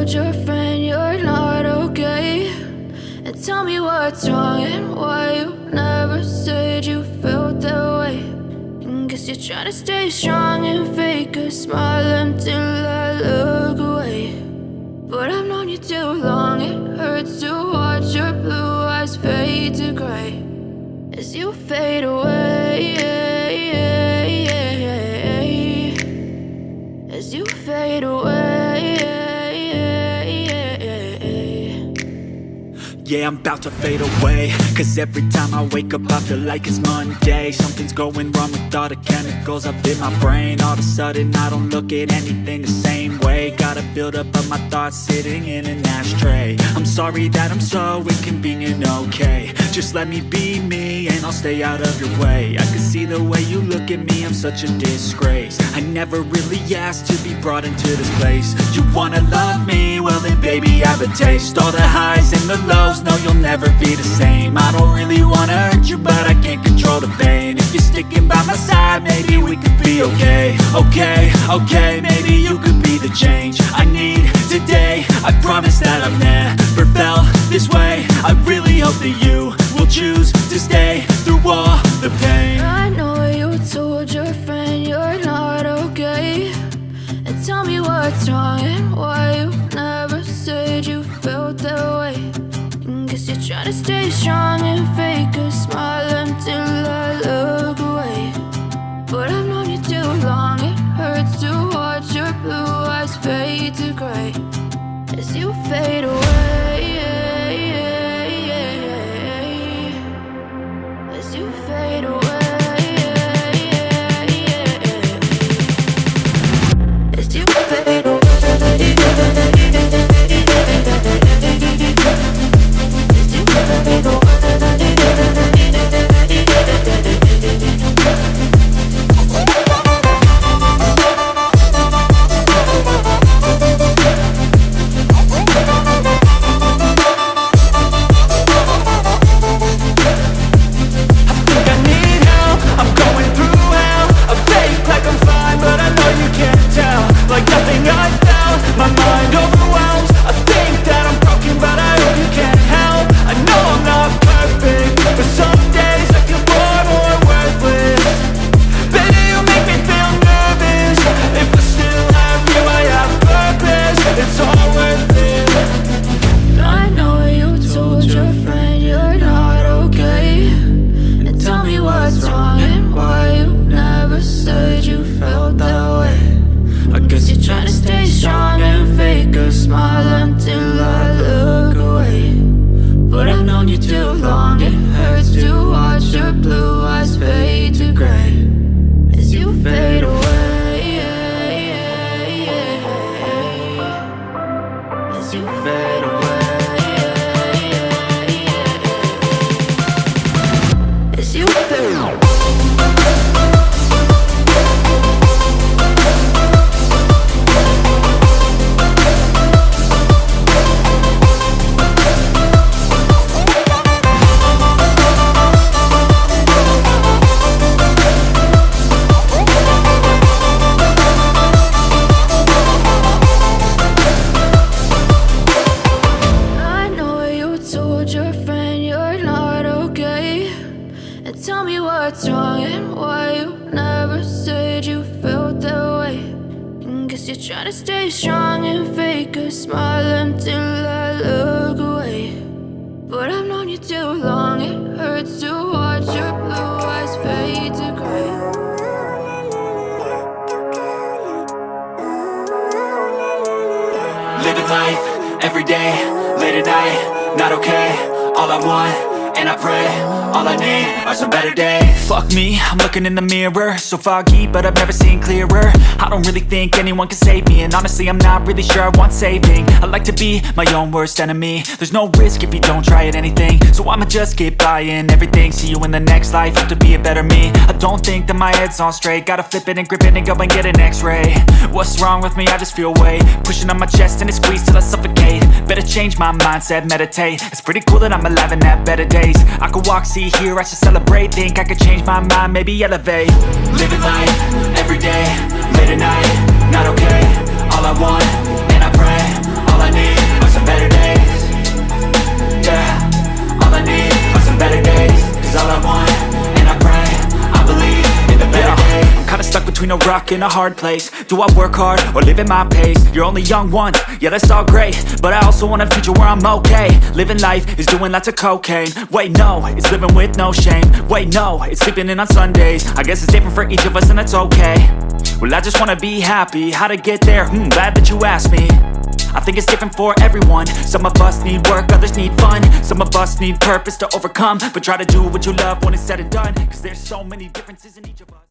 told your friend you're not okay? And tell me what's wrong and why you never said you felt that way. And guess you're trying to stay strong and fake a smile until I look away. But I've known you too long, it hurts to watch your blue eyes fade to gray as you fade away, as you fade away. Yeah, I'm about to fade away, cause every time I wake up I feel like it's Monday. Something's going wrong with all the chemicals up in my brain. All of a sudden I don't look at anything the same way. Got a buildup of my thoughts sitting in an ashtray. I'm sorry that I'm so inconvenient, okay? Just let me be me and I'll stay out of your way. I can see the way you look at me, I'm such a disgrace. I never really asked to be brought into this place. You wanna love me? Well then baby have a taste. All the highs and the lows, no you'll never be the same. I don't really wanna hurt you but I can't control the pain. If you're sticking by my side maybe we could be okay. Okay, maybe you could be the change I need today. I promise that I've never felt this way. I really hope that you will choose to stay through all the pain. I know you told your friend you're not okay. And tell me what's wrong and why you never said you felt that way. And guess you're trying to stay strong and fake a smile until I look away. But I've known you too long, it hurts to watch your blue eyes fade to gray as you fade away, as you fade away, as you fade away. Living life, every day, late at night, not okay. All I want, and I pray, all I need are some better days. Fuck me, I'm looking in the mirror, so foggy, but I've never seen clearer. I don't really think anyone can save me, and honestly I'm not really sure I want saving. I like to be my own worst enemy. There's no risk if you don't try at anything, so I'ma just keep buying everything. See you in the next life, have to be a better me. I don't think that my head's on straight, gotta flip it and grip it and go and get an x-ray. What's wrong with me? I just feel weight pushing on my chest and it squeezes till I suffocate. Better change my mindset, meditate. It's pretty cool that I'm alive and have better days. I could walk, see, hear, I should celebrate. Think I could change my mind, maybe elevate. Living life, every day, late at night, not okay. All I want, and I pray, all I need between a rock and a hard place. Do I work hard or live at my pace? You're only young once, yeah that's all great, but I also want a future where I'm okay. Living life is doing lots of cocaine. Wait no, it's living with no shame. Wait no, it's sleeping in on Sundays. I guess it's different for each of us and that's okay. Well I just wanna be happy, how to get there? Glad that you asked me. I think it's different for everyone. Some of us need work, others need fun. Some of us need purpose to overcome. But try to do what you love when it's said and done, 'cause there's so many differences in each of us.